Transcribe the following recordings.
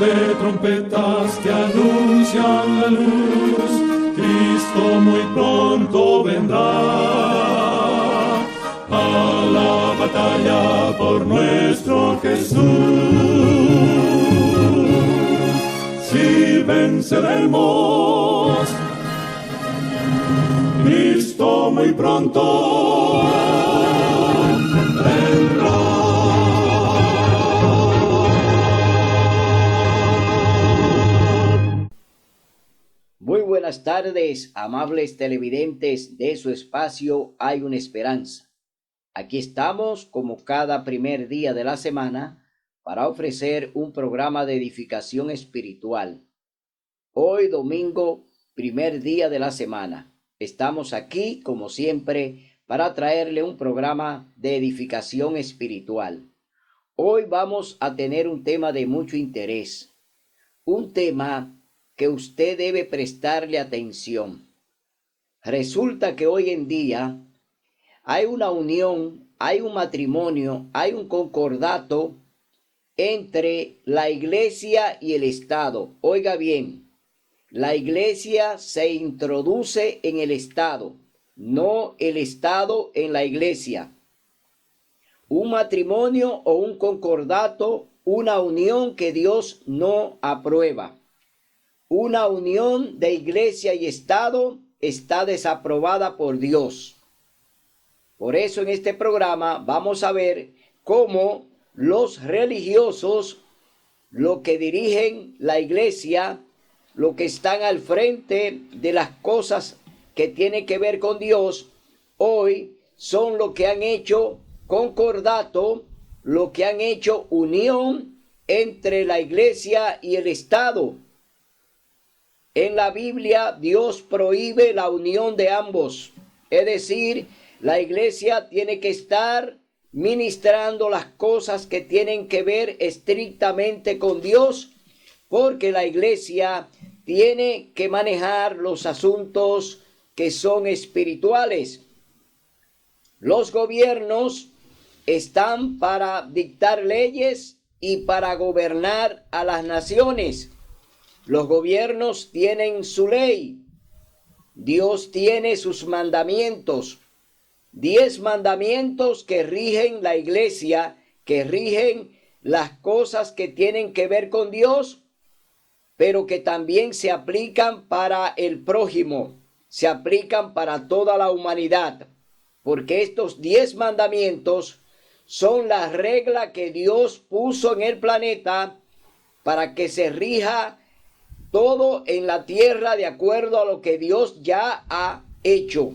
de trompetas que anuncian la luz, Cristo muy pronto vendrá a la batalla por nuestro Jesús. Si venceremos, Cristo muy pronto vendrá. Muy buenas tardes, amables televidentes de su espacio Hay una Esperanza. Aquí estamos como cada primer día de la semana para ofrecer un programa de edificación espiritual. Hoy domingo, primer día de la semana. Estamos aquí como siempre para traerle un programa de edificación espiritual. Hoy vamos a tener un tema de mucho interés. Un tema que usted debe prestarle atención. Resulta que hoy en día hay una unión, hay un matrimonio, hay un concordato entre la iglesia y el Estado. Oiga bien, la iglesia se introduce en el Estado, no el Estado en la iglesia. Un matrimonio o un concordato, una unión que Dios no aprueba. Una unión de iglesia y Estado está desaprobada por Dios. Por eso en este programa vamos a ver cómo los religiosos, los que dirigen la iglesia, los que están al frente de las cosas que tienen que ver con Dios, hoy son los que han hecho concordato, los que han hecho unión entre la iglesia y el Estado. En la Biblia, Dios prohíbe la unión de ambos. Es decir, la iglesia tiene que estar ministrando las cosas que tienen que ver estrictamente con Dios, porque la iglesia tiene que manejar los asuntos que son espirituales. Los gobiernos están para dictar leyes y para gobernar a las naciones. Los gobiernos tienen su ley. Dios tiene sus mandamientos. 10 mandamientos que rigen la iglesia, que rigen las cosas que tienen que ver con Dios, pero que también se aplican para el prójimo, se aplican para toda la humanidad, porque estos 10 mandamientos son la regla que Dios puso en el planeta para que se rija todo en la tierra de acuerdo a lo que Dios ya ha hecho,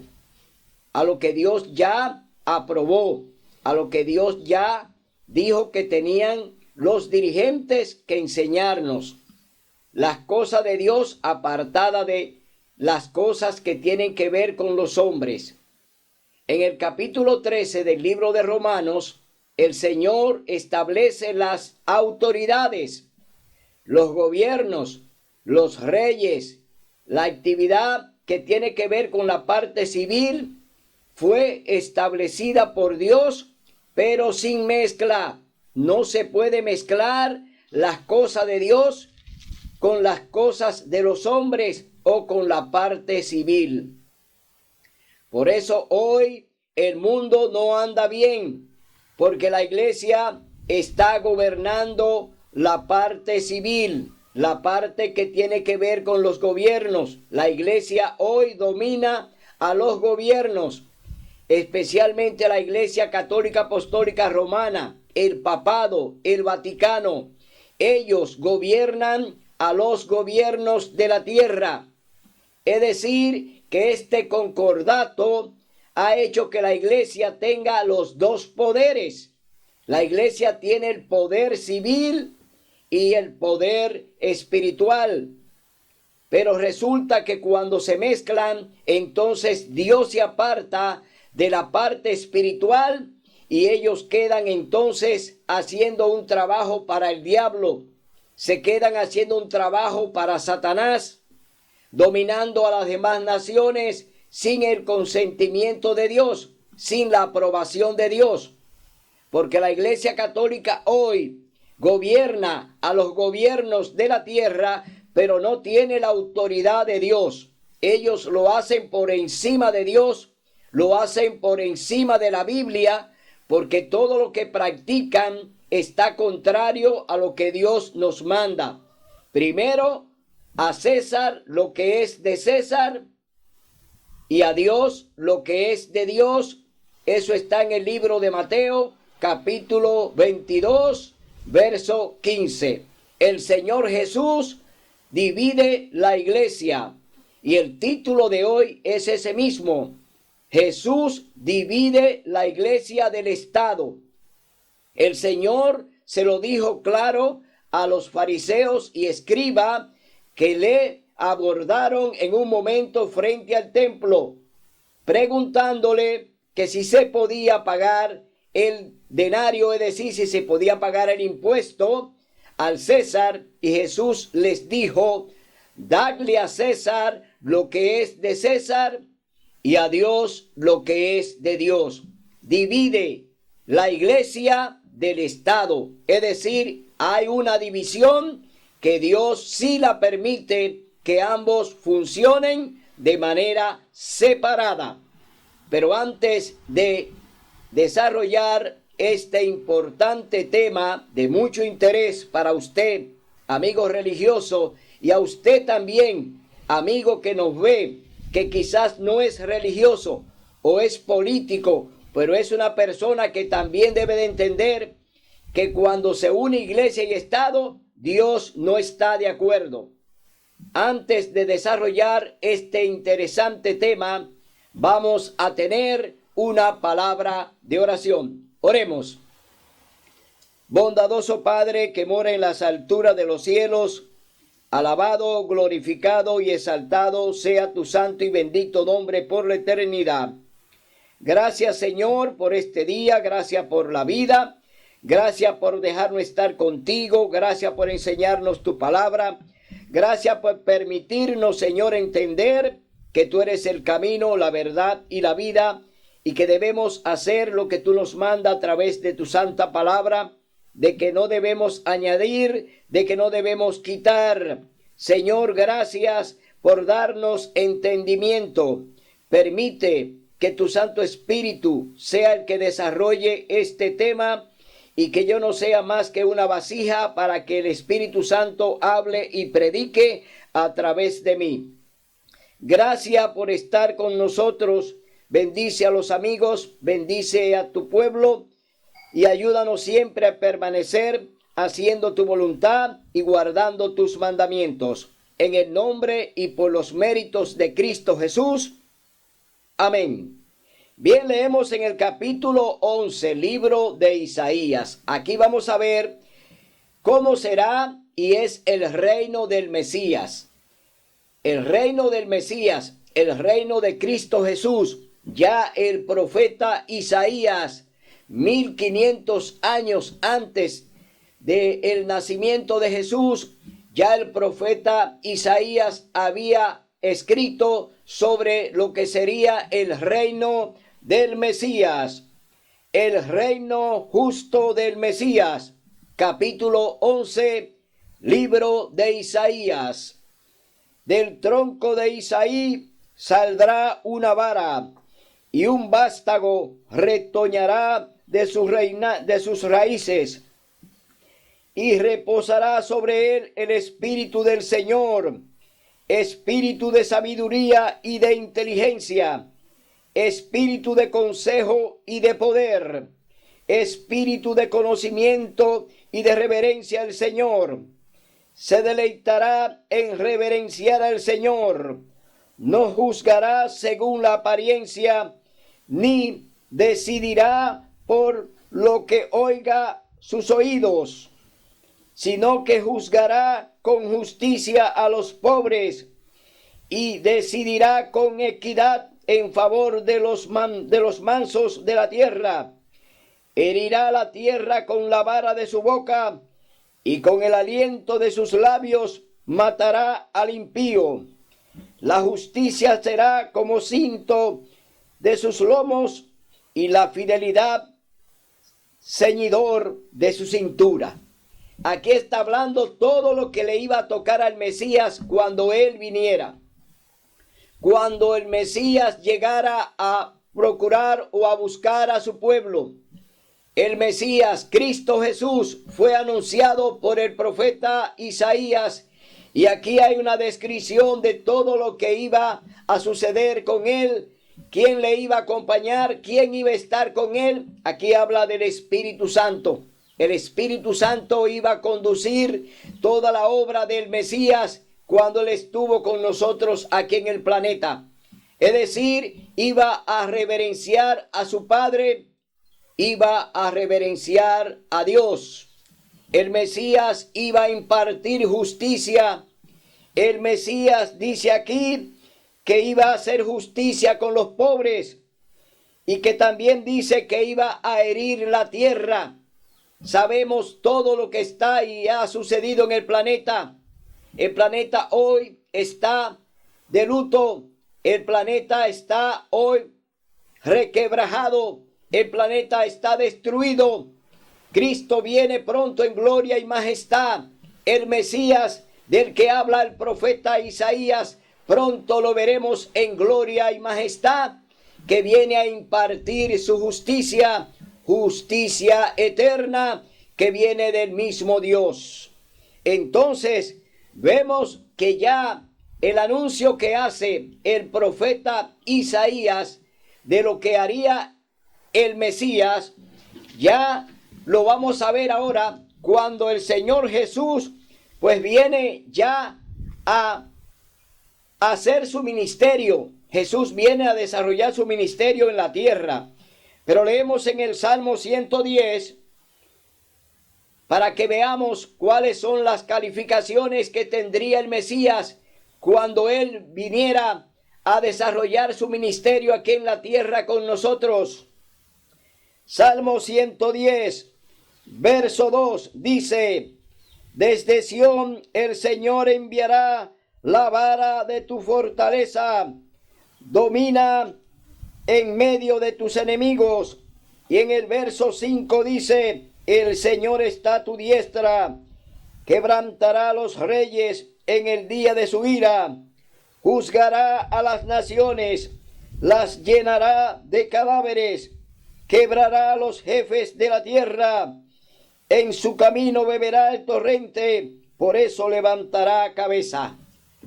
a lo que Dios ya aprobó, a lo que Dios ya dijo que tenían los dirigentes que enseñarnos. Las cosas de Dios apartadas de las cosas que tienen que ver con los hombres. En el capítulo 13 del libro de Romanos, el Señor establece las autoridades, los gobiernos, los reyes, la actividad que tiene que ver con la parte civil fue establecida por Dios, pero sin mezcla. No se puede mezclar las cosas de Dios con las cosas de los hombres o con la parte civil. Por eso hoy el mundo no anda bien, porque la iglesia está gobernando la parte civil, la parte que tiene que ver con los gobiernos. La iglesia hoy domina a los gobiernos, especialmente a la Iglesia Católica Apostólica Romana, el Papado, el Vaticano. Ellos gobiernan a los gobiernos de la tierra. Es decir, que este concordato ha hecho que la iglesia tenga los dos poderes. La iglesia tiene el poder civil y el poder espiritual. Pero resulta que cuando se mezclan, entonces Dios se aparta de la parte espiritual y ellos quedan entonces haciendo un trabajo para el diablo. Se quedan haciendo un trabajo para Satanás, dominando a las demás naciones sin el consentimiento de Dios, sin la aprobación de Dios. Porque la Iglesia Católica hoy gobierna a los gobiernos de la tierra, pero no tiene la autoridad de Dios. Ellos lo hacen por encima de Dios, lo hacen por encima de la Biblia, porque todo lo que practican está contrario a lo que Dios nos manda. Primero, a César lo que es de César y a Dios lo que es de Dios. Eso está en el libro de Mateo, capítulo 22, verso 15. El Señor Jesús divide la iglesia y el título de hoy es ese mismo. Jesús divide la iglesia del Estado. El Señor se lo dijo claro a los fariseos y escribas que le abordaron en un momento frente al templo, preguntándole que si se podía pagar el denario, es decir, si se podía pagar el impuesto al César, y Jesús les dijo: dadle a César lo que es de César y a Dios lo que es de Dios. Divide la iglesia del Estado, es decir, hay una división que Dios sí la permite que ambos funcionen de manera separada. Pero antes de desarrollar este importante tema de mucho interés para usted, amigo religioso, y a usted también, amigo que nos ve, que quizás no es religioso o es político, pero es una persona que también debe de entender que cuando se une iglesia y Estado, Dios no está de acuerdo. Antes de desarrollar este interesante tema, vamos a tener una palabra de oración. Oremos. Bondadoso Padre que mora en las alturas de los cielos, alabado, glorificado y exaltado sea tu santo y bendito nombre por la eternidad. Gracias, Señor, por este día, gracias por la vida, gracias por dejarnos estar contigo, gracias por enseñarnos tu palabra, gracias por permitirnos, Señor, entender que tú eres el camino, la verdad y la vida, y que debemos hacer lo que tú nos mandas a través de tu santa palabra, de que no debemos añadir, de que no debemos quitar. Señor, gracias por darnos entendimiento. Permite que tu Santo Espíritu sea el que desarrolle este tema y que yo no sea más que una vasija para que el Espíritu Santo hable y predique a través de mí. Gracias por estar con nosotros. Bendice a los amigos, bendice a tu pueblo y ayúdanos siempre a permanecer haciendo tu voluntad y guardando tus mandamientos. En el nombre y por los méritos de Cristo Jesús. Amén. Bien, leemos en el capítulo 11, libro de Isaías. Aquí vamos a ver cómo será y es el reino del Mesías. El reino del Mesías, el reino de Cristo Jesús. Ya el profeta Isaías, 1500 años antes del nacimiento de Jesús, ya el profeta Isaías había escrito sobre lo que sería el reino del Mesías, el reino justo del Mesías. Capítulo 11, libro de Isaías. Del tronco de Isaí saldrá una vara, y un vástago retoñará de sus raíces, y reposará sobre él el espíritu del Señor, espíritu de sabiduría y de inteligencia, espíritu de consejo y de poder, espíritu de conocimiento y de reverencia al Señor. Se deleitará en reverenciar al Señor. No juzgará según la apariencia, ni decidirá por lo que oiga sus oídos, sino que juzgará con justicia a los pobres y decidirá con equidad en favor de los mansos de la tierra. Herirá la tierra con la vara de su boca, y con el aliento de sus labios matará al impío. La justicia será como cinto de sus lomos, y la fidelidad ceñidor de su cintura. aquí está hablando todo lo que le iba a tocar al Mesías cuando él viniera. Cuando el Mesías llegara a procurar o a buscar a su pueblo. El Mesías, Cristo Jesús, fue anunciado por el profeta Isaías. Y aquí hay una descripción de todo lo que iba a suceder con él, quién le iba a acompañar, quién iba a estar con él. Aquí habla del Espíritu Santo. El Espíritu Santo iba a conducir toda la obra del Mesías cuando él estuvo con nosotros aquí en el planeta. Es decir, iba a reverenciar a su Padre, iba a reverenciar a Dios. El Mesías iba a impartir justicia. El Mesías dice aquí que iba a hacer justicia con los pobres y que también dice que iba a herir la tierra. Sabemos todo lo que está y ha sucedido en el planeta. El planeta hoy está de luto. El planeta está hoy requebrajado. El planeta está destruido. Cristo viene pronto en gloria y majestad. El Mesías del que habla el profeta Isaías, pronto lo veremos en gloria y majestad, que viene a impartir su justicia, justicia eterna, que viene del mismo Dios. Entonces, vemos que ya el anuncio que hace el profeta Isaías de lo que haría el Mesías, ya lo vamos a ver ahora cuando el Señor Jesús pues viene ya a hacer su ministerio. Jesús viene a desarrollar su ministerio en la tierra. Pero leemos en el Salmo 110 para que veamos cuáles son las calificaciones que tendría el Mesías cuando él viniera a desarrollar su ministerio aquí en la tierra con nosotros. Salmo 110, verso 2 dice: desde Sión el Señor enviará la vara de tu fortaleza, domina en medio de tus enemigos. Y en el verso 5 dice: el Señor está a tu diestra, quebrantará a los reyes en el día de su ira, juzgará a las naciones, las llenará de cadáveres, quebrará a los jefes de la tierra, en su camino beberá el torrente, por eso levantará cabeza.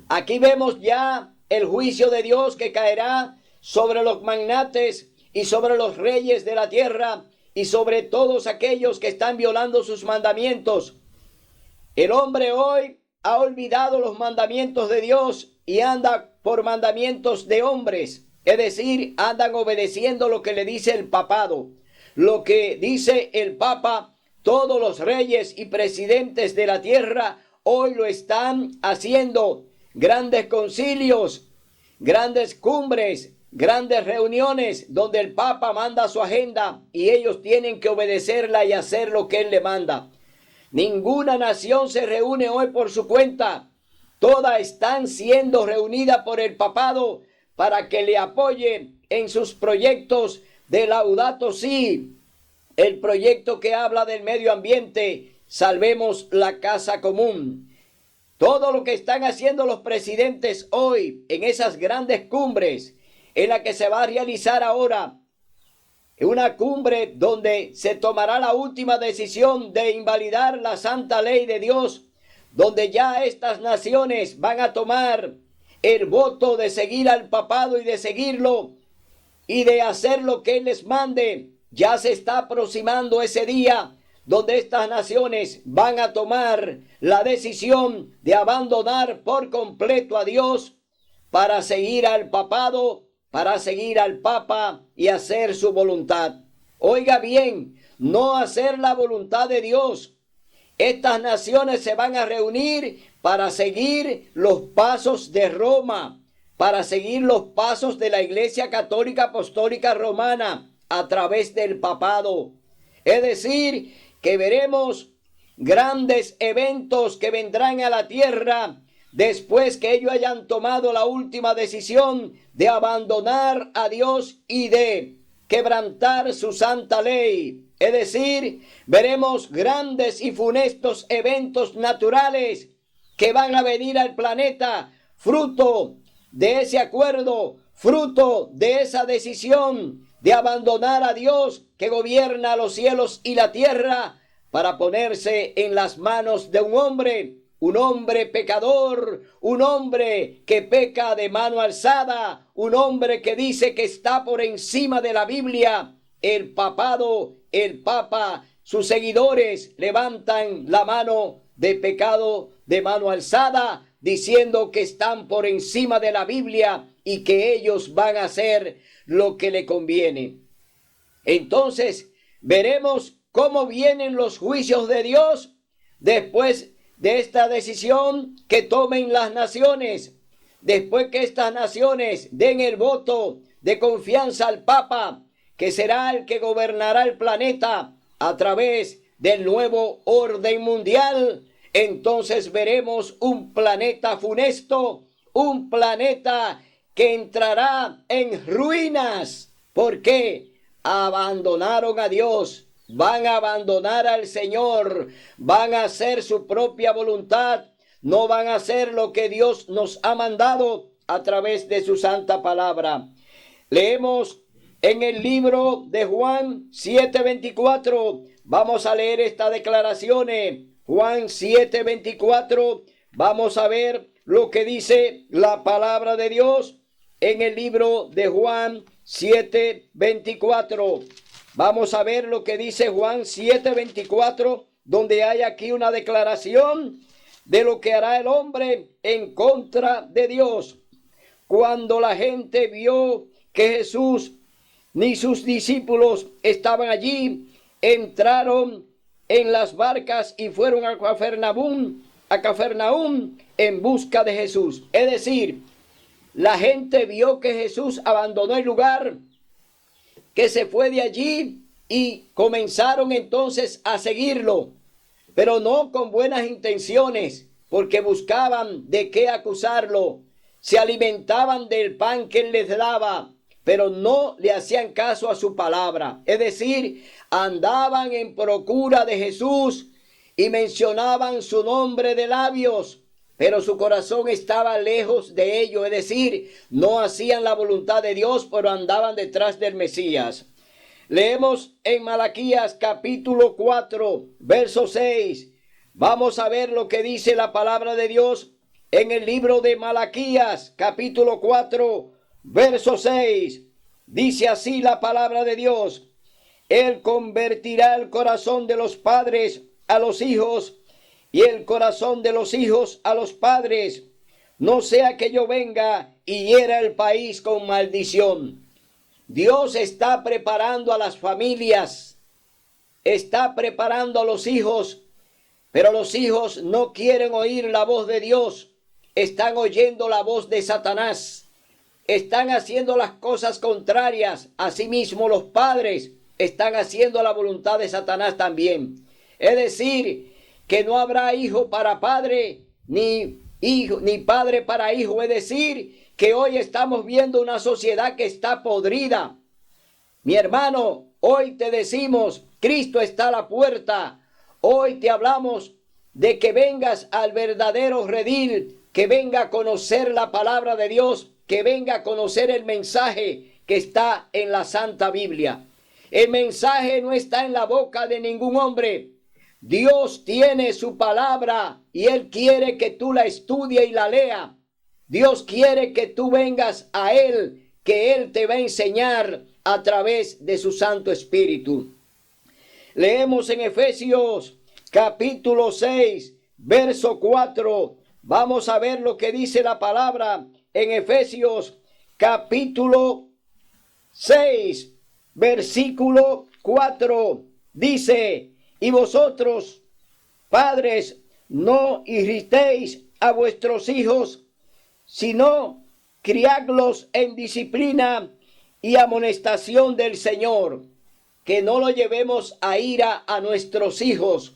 Aquí vemos ya el juicio de Dios que caerá sobre los magnates y sobre los reyes de la tierra y sobre todos aquellos que están violando sus mandamientos. El hombre hoy ha olvidado los mandamientos de Dios y anda por mandamientos de hombres, es decir, andan obedeciendo lo que le dice el papado, lo que dice el Papa. Todos los reyes y presidentes de la tierra hoy lo están haciendo. Grandes concilios, grandes cumbres, grandes reuniones donde el Papa manda su agenda y ellos tienen que obedecerla y hacer lo que él le manda. Ninguna nación se reúne hoy por su cuenta. Todas están siendo reunidas por el papado para que le apoye en sus proyectos de Laudato Si. El proyecto que habla del medio ambiente, salvemos la casa común. Todo lo que están haciendo los presidentes hoy en esas grandes cumbres, en la que se va a realizar ahora, una cumbre donde se tomará la última decisión de invalidar la santa ley de Dios, donde ya estas naciones van a tomar el voto de seguir al papado y de seguirlo y de hacer lo que él les mande. Ya se está aproximando ese día donde estas naciones van a tomar la decisión de abandonar por completo a Dios para seguir al papado, para seguir al Papa y hacer su voluntad. Oiga bien, no hacer la voluntad de Dios. Estas naciones se van a reunir para seguir los pasos de Roma, para seguir los pasos de la Iglesia Católica Apostólica Romana, a través del papado. Es decir, que veremos grandes eventos que vendrán a la tierra después que ellos hayan tomado la última decisión de abandonar a Dios y de quebrantar su santa ley. Es decir, veremos grandes y funestos eventos naturales que van a venir al planeta, fruto de ese acuerdo, fruto de esa decisión de abandonar a Dios que gobierna los cielos y la tierra para ponerse en las manos de un hombre pecador, un hombre que peca de mano alzada, un hombre que dice que está por encima de la Biblia. El papado, el papa, sus seguidores levantan la mano de pecado de mano alzada, diciendo que están por encima de la Biblia y que ellos van a hacer lo que le conviene. Entonces veremos cómo vienen los juicios de Dios después de esta decisión que tomen las naciones, después que estas naciones den el voto de confianza al Papa, que será el que gobernará el planeta a través del nuevo orden mundial. Entonces veremos un planeta funesto, un planeta que entrará en ruinas. ¿Por qué? Abandonaron a Dios, van a abandonar al Señor, van a hacer su propia voluntad, no van a hacer lo que Dios nos ha mandado a través de su santa palabra. Leemos en el libro de Juan 7:24, vamos a leer estas declaraciones. Juan 7:24, vamos a ver lo que dice la palabra de Dios en el libro de Juan 7:24. Vamos a ver lo que dice Juan 7:24, donde hay aquí una declaración de lo que hará el hombre en contra de Dios. Cuando la gente vio que Jesús ni sus discípulos estaban allí, entraron en las barcas y fueron a Cafarnaúm en busca de Jesús. Es decir, la gente vio que Jesús abandonó el lugar, que se fue de allí y comenzaron entonces a seguirlo, pero no con buenas intenciones, porque buscaban de qué acusarlo. Se alimentaban del pan que él les daba, pero no le hacían caso a su palabra. Es decir, andaban en procura de Jesús y mencionaban su nombre de labios, pero su corazón estaba lejos de ello. Es decir, no hacían la voluntad de Dios, pero andaban detrás del Mesías. Leemos en Malaquías capítulo 4, verso 6. Vamos a ver lo que dice la palabra de Dios en el libro de Malaquías capítulo 4, verso 6. Dice así la palabra de Dios: Él convertirá el corazón de los padres a los hijos y el corazón de los hijos a los padres, no sea que yo venga y hiera el país con maldición. Dios está preparando a las familias, está preparando a los hijos, pero los hijos no quieren oír la voz de Dios, están oyendo la voz de Satanás, están haciendo las cosas contrarias. Asimismo, los padres están haciendo la voluntad de Satanás también. Es decir, que no habrá hijo para padre, ni padre para hijo. Es decir, que hoy estamos viendo una sociedad que está podrida. Mi hermano, hoy te decimos, Cristo está a la puerta. Hoy te hablamos de que vengas al verdadero redil, que venga a conocer la palabra de Dios, que venga a conocer el mensaje que está en la Santa Biblia. El mensaje no está en la boca de ningún hombre. Dios tiene su palabra y Él quiere que tú la estudies y la leas. Dios quiere que tú vengas a Él, que Él te va a enseñar a través de su Santo Espíritu. Leemos en Efesios capítulo 6, verso 4. Vamos a ver lo que dice la palabra en Efesios capítulo 6, versículo 4. Dice: y vosotros, padres, no irritéis a vuestros hijos, sino criadlos en disciplina y amonestación del Señor. Que no lo llevemos a ira a nuestros hijos.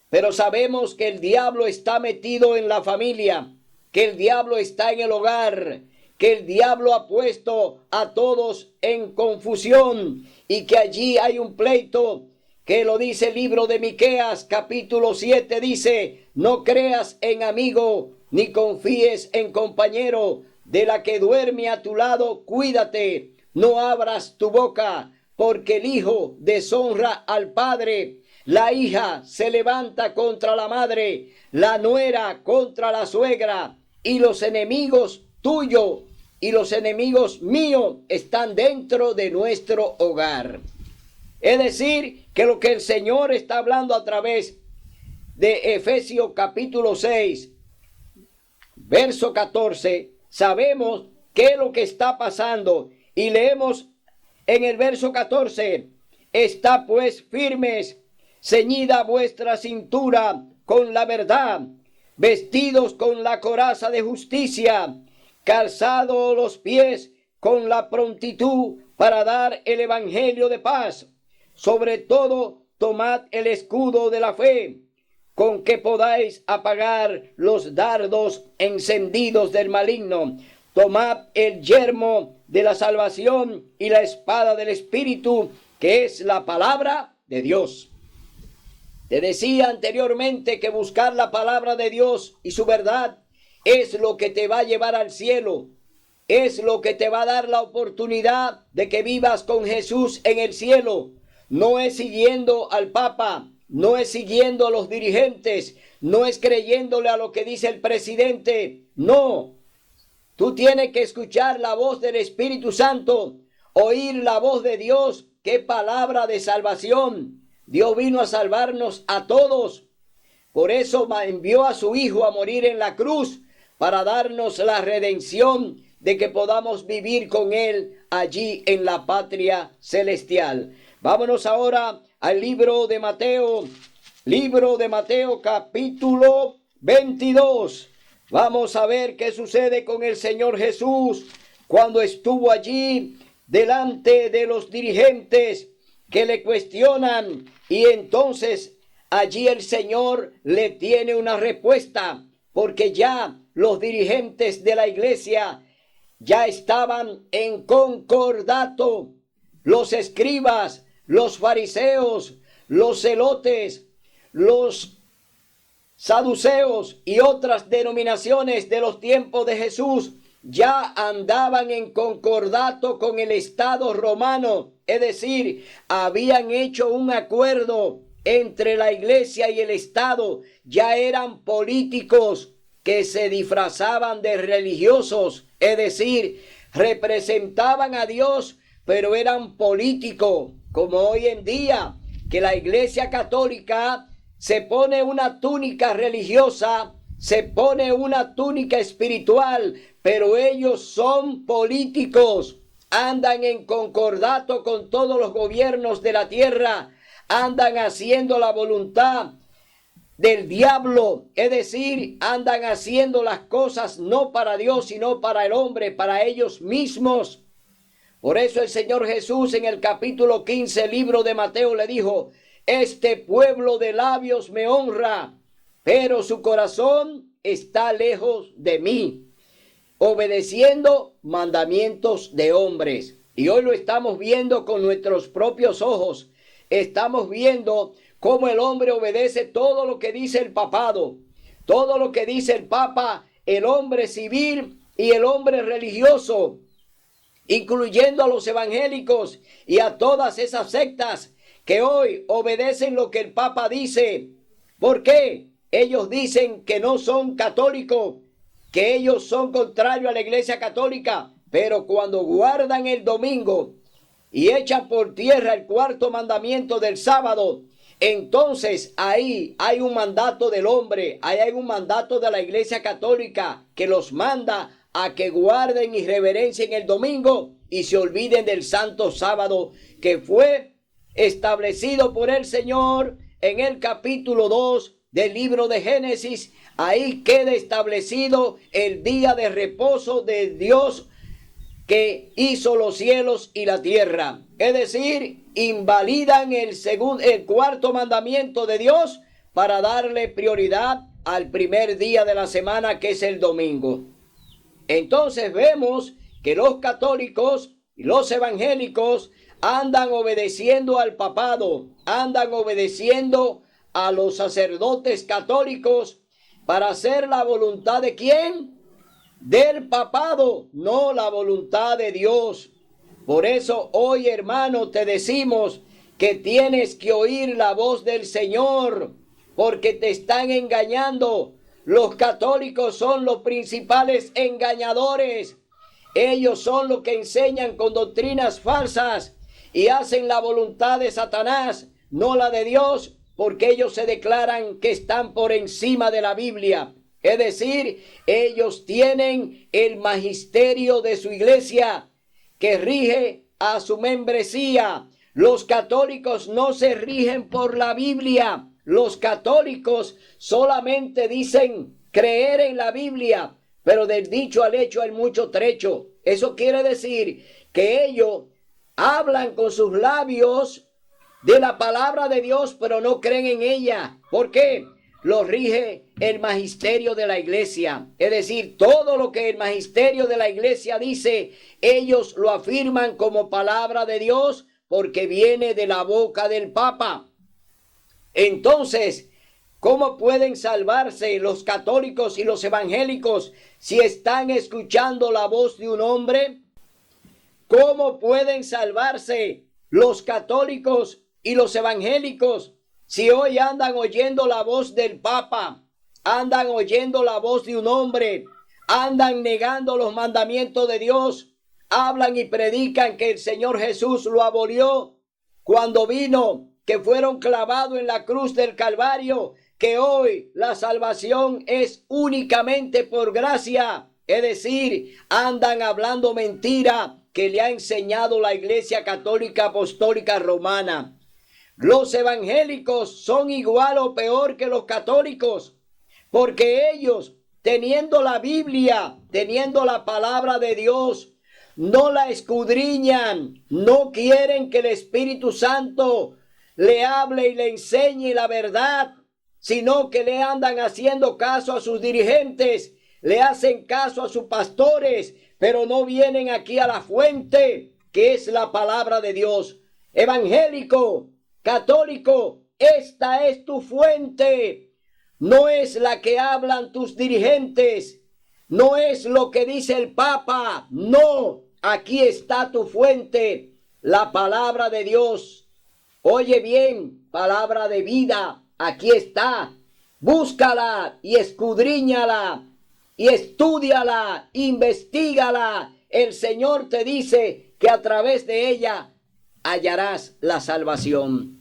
Pero sabemos que el diablo está metido en la familia, que el diablo está en el hogar, que el diablo ha puesto a todos en confusión y que allí hay un pleito que lo dice el libro de Miqueas capítulo 7, dice: no creas en amigo ni confíes en compañero, de la que duerme a tu lado cuídate, no abras tu boca, porque el hijo deshonra al padre, la hija se levanta contra la madre, la nuera contra la suegra, y los enemigos tuyos y los enemigos míos están dentro de nuestro hogar. Es decir, que lo que el Señor está hablando a través de Efesios capítulo 6, verso 14, sabemos qué es lo que está pasando. Y leemos en el verso 14: está pues firmes, ceñida vuestra cintura con la verdad, vestidos con la coraza de justicia, calzados los pies con la prontitud para dar el evangelio de paz. Sobre todo, tomad el escudo de la fe, con que podáis apagar los dardos encendidos del maligno. Tomad el yelmo de la salvación y la espada del Espíritu, que es la palabra de Dios. Te decía anteriormente que buscar la palabra de Dios y su verdad es lo que te va a llevar al cielo. Es lo que te va a dar la oportunidad de que vivas con Jesús en el cielo. No es siguiendo al Papa, no es siguiendo a los dirigentes, no es creyéndole a lo que dice el presidente. No, tú tienes que escuchar la voz del Espíritu Santo, oír la voz de Dios. ¡Qué palabra de salvación! Dios vino a salvarnos a todos. Por eso envió a su Hijo a morir en la cruz, para darnos la redención de que podamos vivir con Él allí en la patria celestial. Vámonos ahora al libro de Mateo capítulo 22. Vamos a ver qué sucede con el Señor Jesús cuando estuvo allí delante de los dirigentes que le cuestionan, y entonces allí el Señor le tiene una respuesta, porque ya los dirigentes de la iglesia ya estaban en concordato. Los escribas, los fariseos, los celotes, los saduceos y otras denominaciones de los tiempos de Jesús ya andaban en concordato con el Estado romano. Es decir, habían hecho un acuerdo entre la iglesia y el Estado. Ya eran políticos que se disfrazaban de religiosos. Es decir, representaban a Dios, pero eran políticos, como hoy en día, que la Iglesia Católica se pone una túnica religiosa, se pone una túnica espiritual, pero ellos son políticos, andan en concordato con todos los gobiernos de la tierra, andan haciendo la voluntad del diablo, es decir, andan haciendo las cosas no para Dios, sino para el hombre, para ellos mismos. Por eso el Señor Jesús en el capítulo 15, libro de Mateo, le dijo: este pueblo de labios me honra, pero su corazón está lejos de mí, obedeciendo mandamientos de hombres. Y hoy lo estamos viendo con nuestros propios ojos. Estamos viendo cómo el hombre obedece todo lo que dice el papado, todo lo que dice el papa, el hombre civil y el hombre religioso, incluyendo a los evangélicos y a todas esas sectas que hoy obedecen lo que el papa dice. ¿Por qué? Ellos dicen que no son católicos, que ellos son contrarios a la iglesia católica, pero cuando guardan el domingo y echan por tierra el cuarto mandamiento del sábado, entonces ahí hay un mandato del hombre, ahí hay un mandato de la iglesia católica que los manda a que guarden y reverencien el domingo y se olviden del santo sábado que fue establecido por el Señor en el capítulo 2 del libro de Génesis. Ahí queda establecido el día de reposo de Dios que hizo los cielos y la tierra. Es decir, invalidan el cuarto mandamiento de Dios para darle prioridad al primer día de la semana, que es el domingo. Entonces vemos que los católicos y los evangélicos andan obedeciendo al papado, andan obedeciendo a los sacerdotes católicos para hacer la voluntad de ¿quién? Del papado, no la voluntad de Dios. Por eso hoy, hermano, te decimos que tienes que oír la voz del Señor, porque te están engañando. Los católicos son los principales engañadores. Ellos son los que enseñan con doctrinas falsas y hacen la voluntad de Satanás, no la de Dios, porque ellos se declaran que están por encima de la Biblia. Es decir, ellos tienen el magisterio de su iglesia que rige a su membresía. Los católicos no se rigen por la Biblia. Los católicos solamente dicen creer en la Biblia, pero del dicho al hecho hay mucho trecho. Eso quiere decir que ellos hablan con sus labios de la palabra de Dios, pero no creen en ella. ¿Por qué? Lo rige el magisterio de la iglesia. Es decir, todo lo que el magisterio de la iglesia dice, ellos lo afirman como palabra de Dios porque viene de la boca del Papa. Entonces, ¿cómo pueden salvarse los católicos y los evangélicos si están escuchando la voz de un hombre? ¿Cómo pueden salvarse los católicos y los evangélicos si hoy andan oyendo la voz del Papa, andan oyendo la voz de un hombre, andan negando los mandamientos de Dios, hablan y predican que el Señor Jesús lo abolió cuando vino, que fueron clavados en la cruz del Calvario, que hoy la salvación es únicamente por gracia? Es decir, andan hablando mentira que le ha enseñado la Iglesia Católica Apostólica Romana. Los evangélicos son igual o peor que los católicos, porque ellos, teniendo la Biblia, teniendo la palabra de Dios, no la escudriñan, no quieren que el Espíritu Santo le hable y le enseñe la verdad, sino que le andan haciendo caso a sus dirigentes, le hacen caso a sus pastores, pero no vienen aquí a la fuente, que es la palabra de Dios. Evangélico, católico, esta es tu fuente, no es la que hablan tus dirigentes, no es lo que dice el Papa, no, aquí está tu fuente, la palabra de Dios. Oye bien, palabra de vida, aquí está, búscala y escudriñala y estúdiala, investígala. El Señor te dice que a través de ella hallarás la salvación.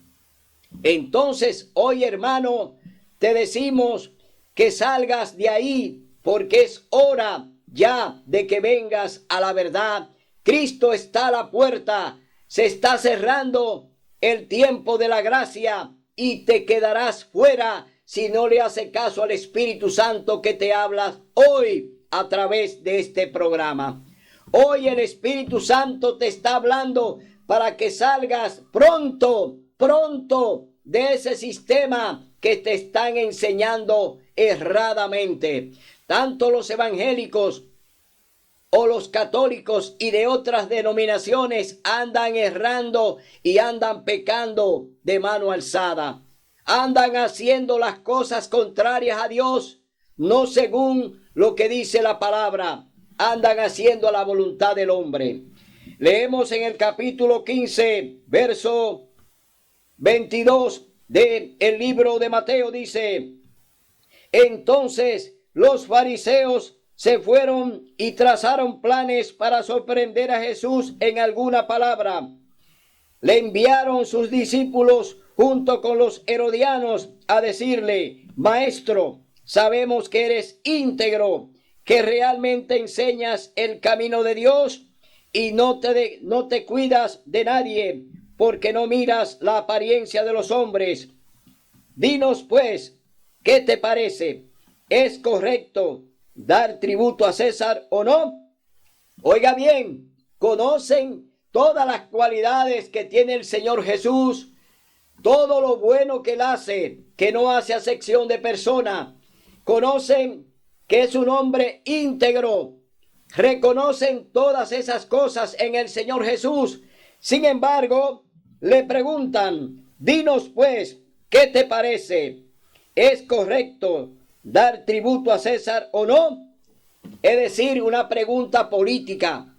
Entonces, hoy, hermano, te decimos que salgas de ahí, porque es hora ya de que vengas a la verdad. Cristo está a la puerta, se está cerrando el tiempo de la gracia y te quedarás fuera si no le haces caso al Espíritu Santo que te habla hoy a través de este programa. Hoy el Espíritu Santo te está hablando para que salgas pronto de ese sistema que te están enseñando erradamente. Tanto los evangélicos o los católicos y de otras denominaciones andan errando y andan pecando de mano alzada. Andan haciendo las cosas contrarias a Dios, no según lo que dice la palabra. Andan haciendo la voluntad del hombre. Leemos en el capítulo 15, verso 22 del libro de Mateo, dice: entonces los fariseos se fueron y trazaron planes para sorprender a Jesús en alguna palabra. Le enviaron sus discípulos junto con los herodianos a decirle: Maestro, sabemos que eres íntegro, que realmente enseñas el camino de Dios y no te cuidas de nadie, porque no miras la apariencia de los hombres. Dinos pues, ¿qué te parece? ¿Es correcto dar tributo a César o no? Oiga bien, conocen todas las cualidades que tiene el Señor Jesús, todo lo bueno que Él hace, que no hace acepción de persona. Conocen que es un hombre íntegro, reconocen todas esas cosas en el Señor Jesús. Sin embargo, le preguntan, dinos pues, ¿qué te parece? ¿Es correcto dar tributo a César o no? Es decir, una pregunta política.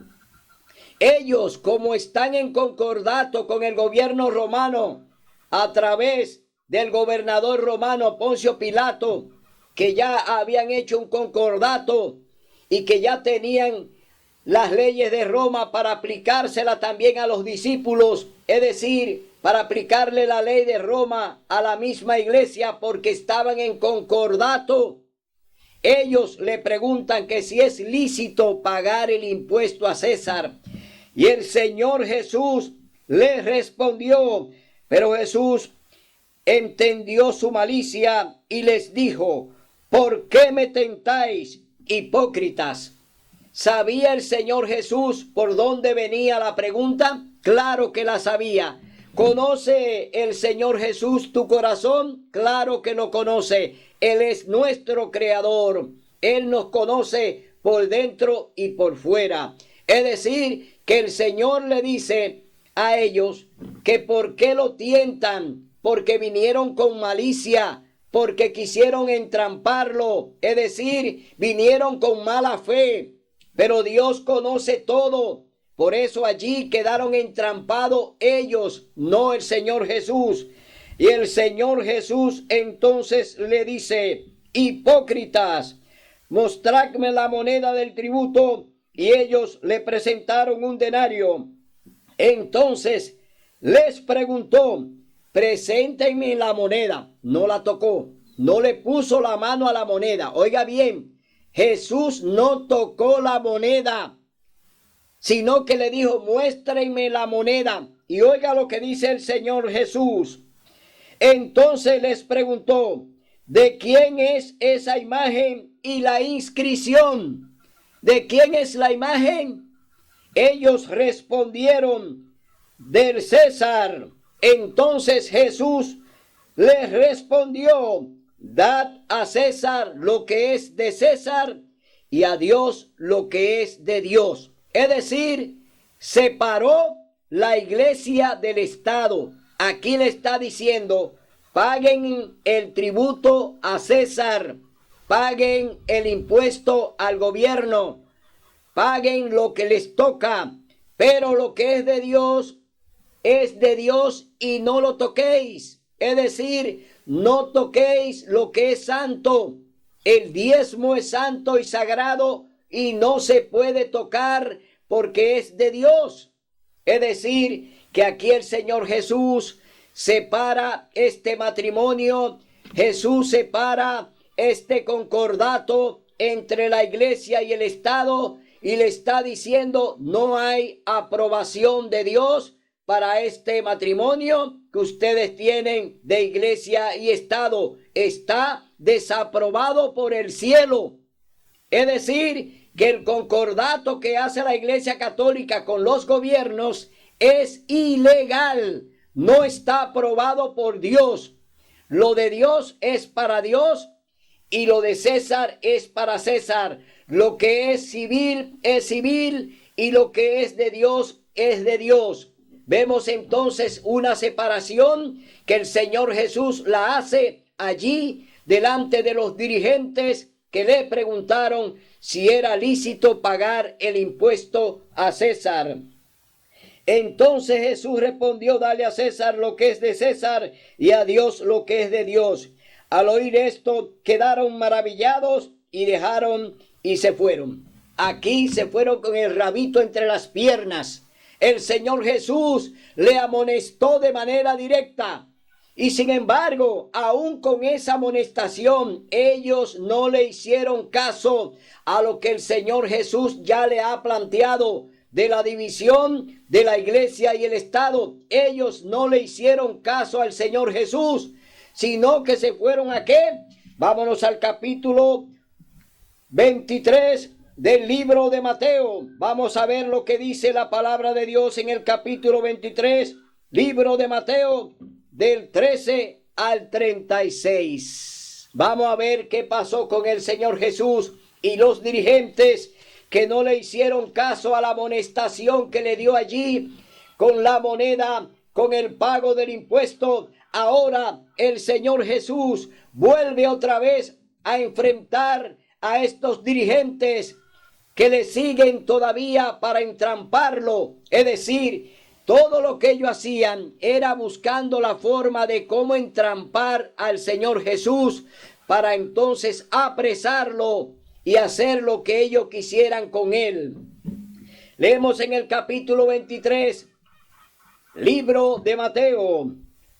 Ellos, como están en concordato con el gobierno romano a través del gobernador romano Poncio Pilato, que ya habían hecho un concordato y que ya tenían las leyes de Roma para aplicársela también a los discípulos, es decir, para aplicarle la ley de Roma a la misma iglesia porque estaban en concordato. Ellos le preguntan que si es lícito pagar el impuesto a César. Y el Señor Jesús les respondió, pero Jesús entendió su malicia y les dijo, ¿por qué me tentáis, hipócritas? ¿Sabía el Señor Jesús por dónde venía la pregunta? Claro que la sabía. ¿Conoce el Señor Jesús tu corazón? Claro que lo conoce. Él es nuestro creador. Él nos conoce por dentro y por fuera. Es decir, que el Señor le dice a ellos que por qué lo tientan, porque vinieron con malicia, porque quisieron entramparlo, es decir, vinieron con mala fe, pero Dios conoce todo. Por eso allí quedaron entrampados ellos, no el Señor Jesús. Y el Señor Jesús entonces le dice, hipócritas, mostradme la moneda del tributo. Y ellos le presentaron un denario. Entonces les preguntó, preséntenme la moneda. No la tocó, no le puso la mano a la moneda. Oiga bien, Jesús no tocó la moneda, sino que le dijo, muéstrenme la moneda. Y oiga lo que dice el Señor Jesús. Entonces les preguntó, ¿de quién es esa imagen y la inscripción? ¿De quién es la imagen? Ellos respondieron, del César. Entonces Jesús les respondió, dad a César lo que es de César y a Dios lo que es de Dios. Es decir, separó la iglesia del Estado. Aquí le está diciendo, paguen el tributo a César, paguen el impuesto al gobierno, paguen lo que les toca, pero lo que es de Dios y no lo toquéis. Es decir, no toquéis lo que es santo. El diezmo es santo y sagrado y no se puede tocar porque es de Dios. Es decir, que aquí el Señor Jesús separa este matrimonio, Jesús separa este concordato entre la iglesia y el Estado y le está diciendo, no hay aprobación de Dios para este matrimonio que ustedes tienen de iglesia y Estado. Está desaprobado por el cielo. Es decir, que el concordato que hace la Iglesia Católica con los gobiernos es ilegal, no está aprobado por Dios. Lo de Dios es para Dios y lo de César es para César. Lo que es civil y lo que es de Dios es de Dios. Vemos entonces una separación que el Señor Jesús la hace allí delante de los dirigentes que le preguntaron si era lícito pagar el impuesto a César. Entonces Jesús respondió, dale a César lo que es de César y a Dios lo que es de Dios. Al oír esto quedaron maravillados y dejaron y se fueron. Aquí se fueron con el rabito entre las piernas. El Señor Jesús le amonestó de manera directa. Y sin embargo, aún con esa amonestación, ellos no le hicieron caso a lo que el Señor Jesús ya le ha planteado de la división de la iglesia y el Estado. Ellos no le hicieron caso al Señor Jesús, sino que se fueron ¿a qué? Vámonos al capítulo 23 del libro de Mateo. Vamos a ver lo que dice la palabra de Dios en el capítulo 23, libro de Mateo, del 13 al 36. Vamos a ver qué pasó con el Señor Jesús y los dirigentes que no le hicieron caso a la amonestación que le dio allí con la moneda, con el pago del impuesto. Ahora el Señor Jesús vuelve otra vez a enfrentar a estos dirigentes que le siguen todavía para entramparlo. Es decir, todo lo que ellos hacían era buscando la forma de cómo entrampar al Señor Jesús para entonces apresarlo y hacer lo que ellos quisieran con él. Leemos en el capítulo 23, libro de Mateo.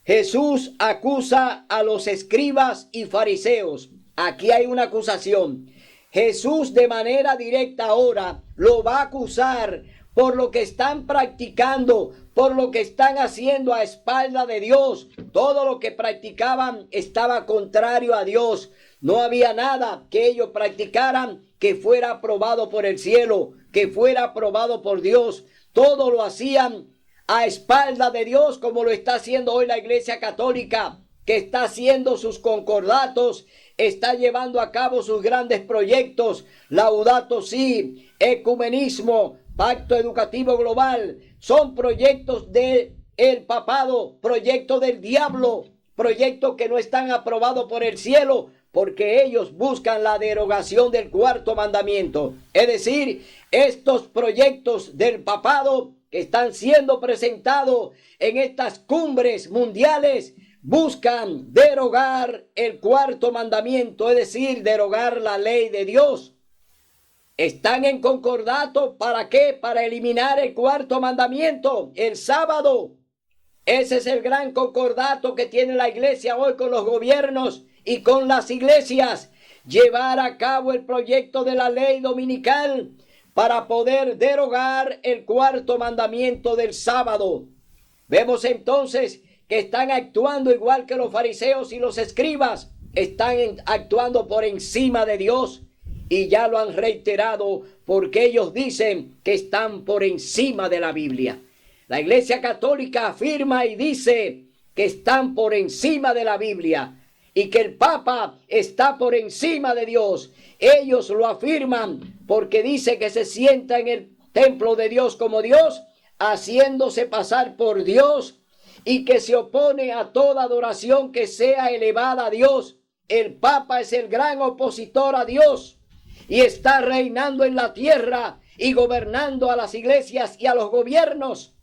Jesús acusa a los escribas y fariseos. Aquí hay una acusación. Jesús de manera directa ahora lo va a acusar por lo que están practicando, por lo que están haciendo a espalda de Dios. Todo lo que practicaban estaba contrario a Dios. No había nada que ellos practicaran que fuera aprobado por el cielo, que fuera aprobado por Dios. Todo lo hacían a espalda de Dios, como lo está haciendo hoy la Iglesia Católica, que está haciendo sus concordatos, está llevando a cabo sus grandes proyectos, Laudato Si, ecumenismo, pacto educativo global. Son proyectos del papado, proyectos del diablo, proyectos que no están aprobados por el cielo, porque ellos buscan la derogación del cuarto mandamiento. Es decir, estos proyectos del papado que están siendo presentados en estas cumbres mundiales buscan derogar el cuarto mandamiento, es decir, derogar la ley de Dios. Están en concordato, ¿para qué? Para eliminar el cuarto mandamiento, el sábado. Ese es el gran concordato que tiene la iglesia hoy con los gobiernos y con las iglesias. Llevar a cabo el proyecto de la ley dominical para poder derogar el cuarto mandamiento del sábado. Vemos entonces que están actuando igual que los fariseos y los escribas. Están actuando por encima de Dios. Y ya lo han reiterado porque ellos dicen que están por encima de la Biblia. La Iglesia Católica afirma y dice que están por encima de la Biblia y que el Papa está por encima de Dios. Ellos lo afirman porque dice que se sienta en el templo de Dios como Dios, haciéndose pasar por Dios, y que se opone a toda adoración que sea elevada a Dios. El Papa es el gran opositor a Dios y está reinando en la tierra y gobernando a las iglesias y a los gobiernos.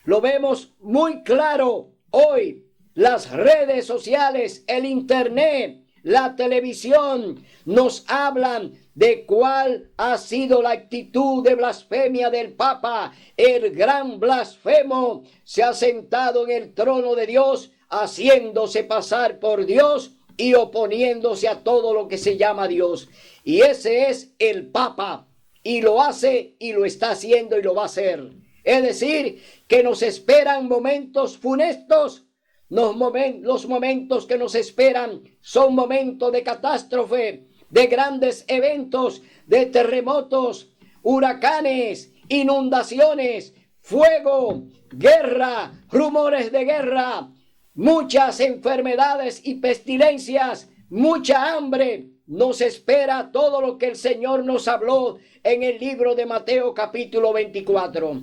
Lo vemos muy claro hoy. Las redes sociales, el internet, la televisión nos hablan de cuál ha sido la actitud de blasfemia del Papa. El gran blasfemo se ha sentado en el trono de Dios, haciéndose pasar por Dios y oponiéndose a todo lo que se llama Dios. Y ese es el Papa, y lo hace y lo está haciendo y lo va a hacer. Es decir, que nos esperan momentos funestos. Los momentos que nos esperan son momentos de catástrofe, de grandes eventos, de terremotos, huracanes, inundaciones, fuego, guerra, rumores de guerra, muchas enfermedades y pestilencias, mucha hambre. Nos espera todo lo que el Señor nos habló en el libro de Mateo capítulo 24.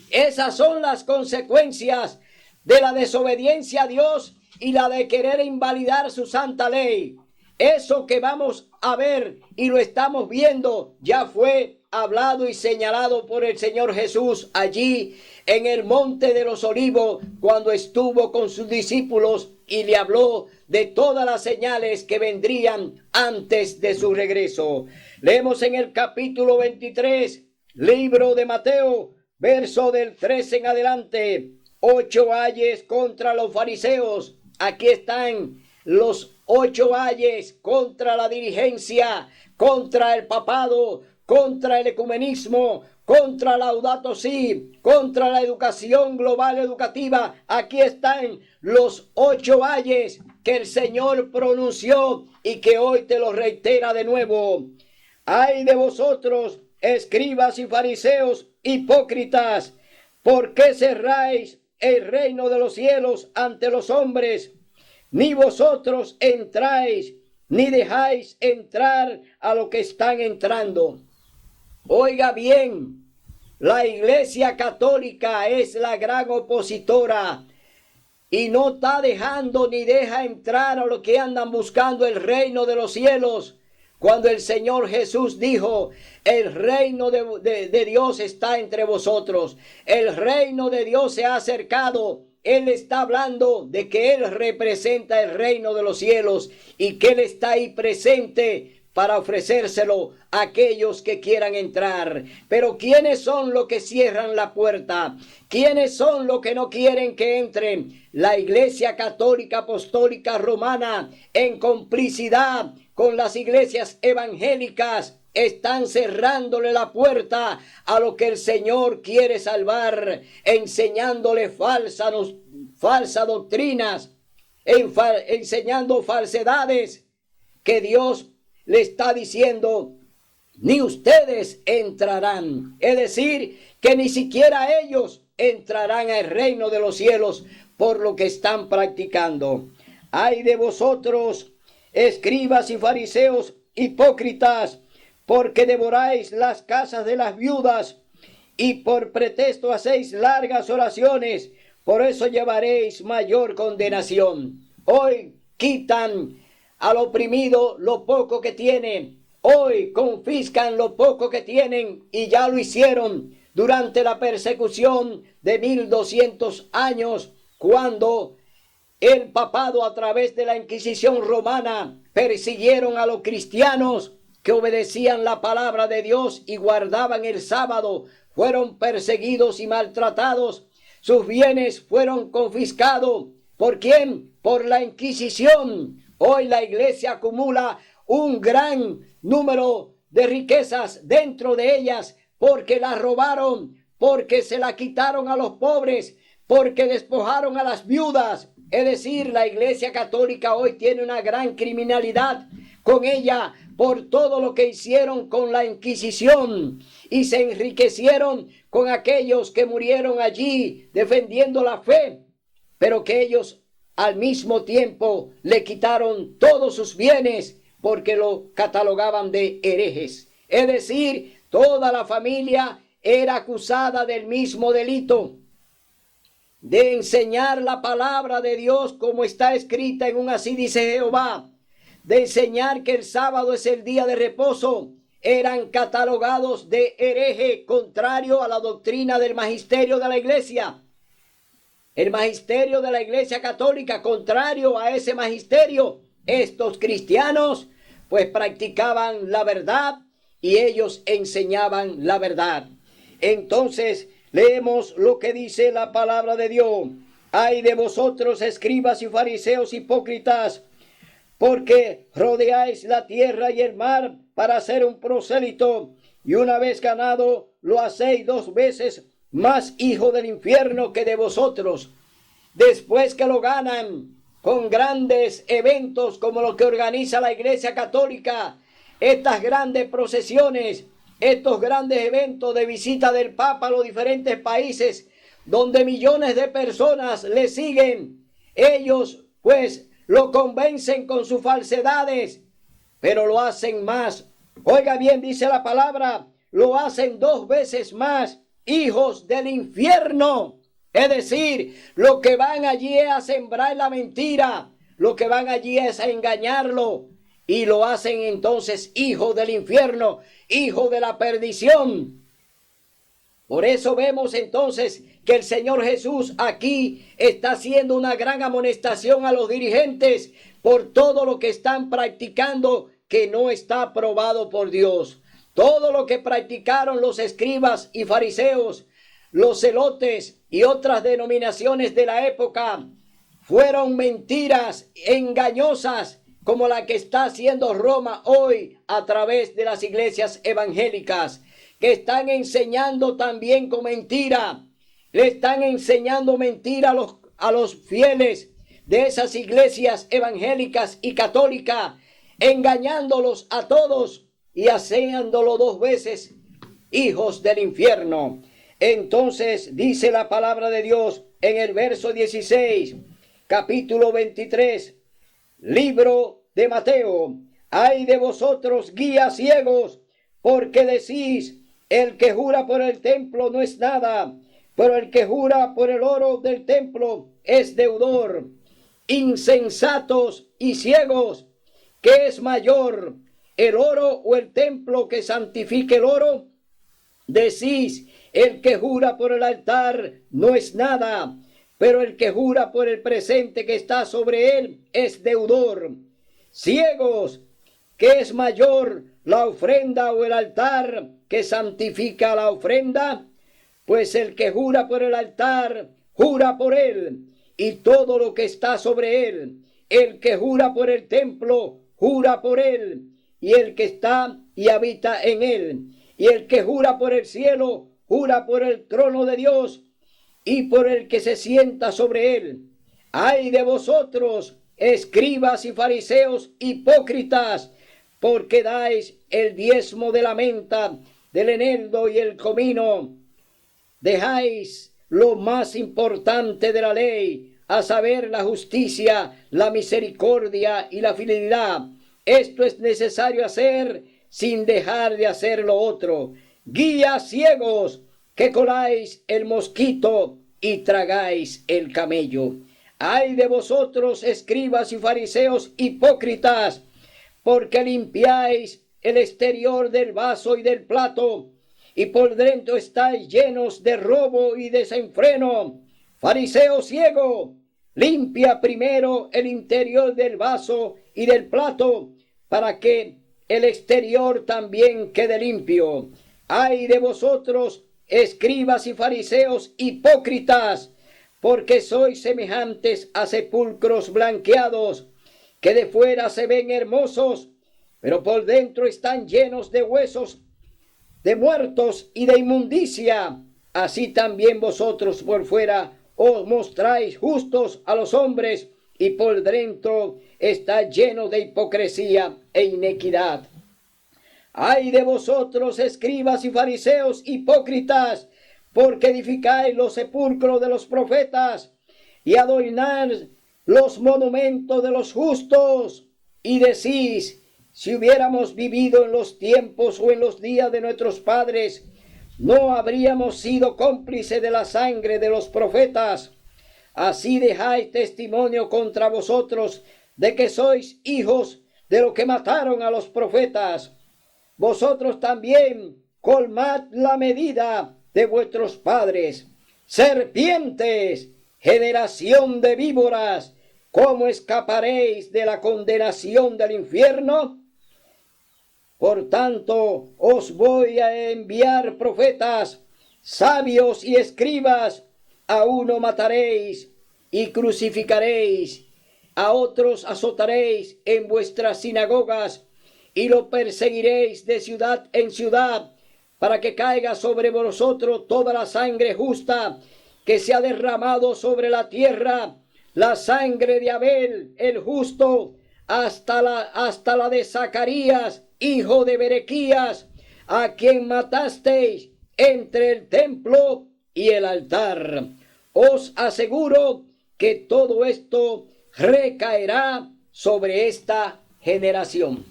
Esas son las consecuencias de la desobediencia a Dios y la de querer invalidar su santa ley. Eso que vamos a ver y lo estamos viendo ya fue hablado y señalado por el Señor Jesús allí en el Monte de los Olivos, cuando estuvo con sus discípulos y le habló de todas las señales que vendrían antes de su regreso. Leemos en el capítulo 23, libro de Mateo, verso del 13 en adelante. 8 ayes contra los fariseos. Aquí están los 8 ayes contra la dirigencia, contra el papado, contra el ecumenismo, contra Laudato Si, contra la educación global educativa. Aquí están los 8 ayes que el Señor pronunció y que hoy te lo reitera de nuevo. Ay de vosotros, escribas y fariseos hipócritas, ¿por qué cerráis el reino de los cielos ante los hombres? Ni vosotros entráis, ni dejáis entrar a los que están entrando. Oiga bien, la Iglesia Católica es la gran opositora y no está dejando ni deja entrar a los que andan buscando el reino de los cielos. Cuando el Señor Jesús dijo, el reino de Dios está entre vosotros, el reino de Dios se ha acercado. Él está hablando de que Él representa el reino de los cielos y que Él está ahí presente para ofrecérselo a aquellos que quieran entrar. Pero ¿quiénes son los que cierran la puerta? ¿Quiénes son los que no quieren que entren? La Iglesia Católica Apostólica Romana, en complicidad con las iglesias evangélicas, están cerrándole la puerta a lo que el Señor quiere salvar, enseñándole falsas doctrinas, enseñando falsedades que Dios le está diciendo, ni ustedes entrarán. Es decir, que ni siquiera ellos entrarán al reino de los cielos por lo que están practicando. Ay de vosotros, escribas y fariseos hipócritas, porque devoráis las casas de las viudas y por pretexto hacéis largas oraciones, por eso llevaréis mayor condenación. Hoy quitan al oprimido lo poco que tiene, hoy confiscan lo poco que tienen y ya lo hicieron durante la persecución de 1200 años, cuando el papado a través de la Inquisición romana persiguieron a los cristianos que obedecían la palabra de Dios y guardaban el sábado. Fueron perseguidos y maltratados. Sus bienes fueron confiscados. ¿Por quién? Por la Inquisición. Hoy la iglesia acumula un gran número de riquezas dentro de ellas porque las robaron, porque se la quitaron a los pobres, porque despojaron a las viudas. Es decir, la Iglesia Católica hoy tiene una gran criminalidad con ella por todo lo que hicieron con la Inquisición y se enriquecieron con aquellos que murieron allí defendiendo la fe, pero que ellos al mismo tiempo le quitaron todos sus bienes porque lo catalogaban de herejes. Es decir, toda la familia era acusada del mismo delito, de enseñar la palabra de Dios como está escrita en un así dice Jehová, de enseñar que el sábado es el día de reposo. Eran catalogados de hereje, contrario a la doctrina del magisterio de la iglesia. El magisterio de la iglesia católica, contrario a ese magisterio, estos cristianos pues practicaban la verdad y ellos enseñaban la verdad. Entonces leemos lo que dice la palabra de Dios. Ay de vosotros, escribas y fariseos hipócritas, porque rodeáis la tierra y el mar para hacer un prosélito, y una vez ganado lo hacéis 2 veces más hijo del infierno que de vosotros. Después que lo ganan con grandes eventos como lo que organiza la Iglesia Católica, estas grandes procesiones, estos grandes eventos de visita del Papa a los diferentes países, donde millones de personas le siguen, ellos pues lo convencen con sus falsedades, pero lo hacen más. Oiga bien, dice la palabra, lo hacen 2 veces más hijos del infierno. Es decir, lo que van allí es a sembrar la mentira, lo que van allí es a engañarlo, y lo hacen entonces hijos del infierno, hijos de la perdición. Por eso vemos entonces que el Señor Jesús aquí está haciendo una gran amonestación a los dirigentes por todo lo que están practicando que no está aprobado por Dios. Todo lo que practicaron los escribas y fariseos, los celotes y otras denominaciones de la época fueron mentiras engañosas como la que está haciendo Roma hoy a través de las iglesias evangélicas, que están enseñando también con mentira. Le están enseñando mentira a los fieles de esas iglesias evangélicas y católicas, engañándolos a todos y haciéndolo 2 veces hijos del infierno. Entonces dice la palabra de Dios en el verso 16, capítulo 23, libro de Mateo. Ay de vosotros, guías ciegos, porque decís, El que jura por el templo no es nada, pero el que jura por el oro del templo es deudor. Insensatos y ciegos, ¿qué es mayor, el oro o el templo que santifique el oro? Decís, el que jura por el altar no es nada, pero el que jura por el presente que está sobre él es deudor. Ciegos, ¿qué es mayor, la ofrenda o el altar que santifica la ofrenda? Pues el que jura por el altar, jura por él y todo lo que está sobre él. El que jura por el templo, jura por él y el que está y habita en él. Y el que jura por el cielo, jura por el trono de Dios y por el que se sienta sobre él. ¡Ay de vosotros, escribas y fariseos hipócritas, porque dais el diezmo de la menta, del eneldo y el comino! Dejáis lo más importante de la ley, a saber, la justicia, la misericordia y la fidelidad. Esto es necesario hacer sin dejar de hacer lo otro. Guías ciegos, que coláis el mosquito y tragáis el camello. ¡Ay de vosotros, escribas y fariseos hipócritas, porque limpiáis el exterior del vaso y del plato, y por dentro estáis llenos de robo y desenfreno! Fariseo ciego, limpia primero el interior del vaso y del plato, para que el exterior también quede limpio. ¡Ay de vosotros, escribas y fariseos hipócritas, porque sois semejantes a sepulcros blanqueados, que de fuera se ven hermosos, pero por dentro están llenos de huesos de muertos y de inmundicia! Así también vosotros por fuera os mostráis justos a los hombres, y por dentro está lleno de hipocresía e inequidad. ¡Ay de vosotros, escribas y fariseos hipócritas, porque edificáis los sepulcros de los profetas y adornáis los monumentos de los justos! Y decís, si hubiéramos vivido en los tiempos o en los días de nuestros padres, no habríamos sido cómplices de la sangre de los profetas. Así dejáis testimonio contra vosotros de que sois hijos de los que mataron a los profetas. Vosotros también colmad la medida de vuestros padres. Serpientes, generación de víboras, ¿cómo escaparéis de la condenación del infierno? Por tanto, os voy a enviar profetas, sabios y escribas. A uno mataréis y crucificaréis, a otros azotaréis en vuestras sinagogas y lo perseguiréis de ciudad en ciudad, para que caiga sobre vosotros toda la sangre justa que se ha derramado sobre la tierra, la sangre de Abel el justo, hasta la de Zacarías, hijo de Berequías, a quien matasteis entre el templo y el altar. Os aseguro que todo esto recaerá sobre esta generación.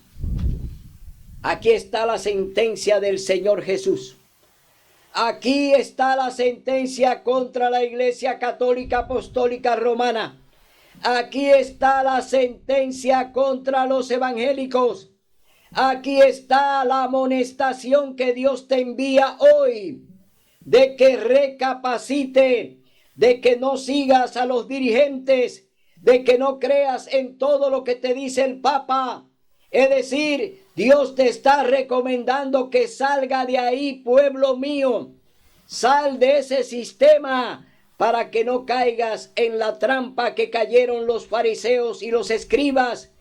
Aquí está la sentencia del Señor Jesús. Aquí está la sentencia contra la Iglesia Católica Apostólica Romana. Aquí está la sentencia contra los evangélicos. Aquí está la amonestación que Dios te envía hoy, de que recapacite, de que no sigas a los dirigentes, de que no creas en todo lo que te dice el Papa. Es decir, Dios te está recomendando que salga de ahí, pueblo mío. Sal de ese sistema para que no caigas en la trampa que cayeron los fariseos y los escribas,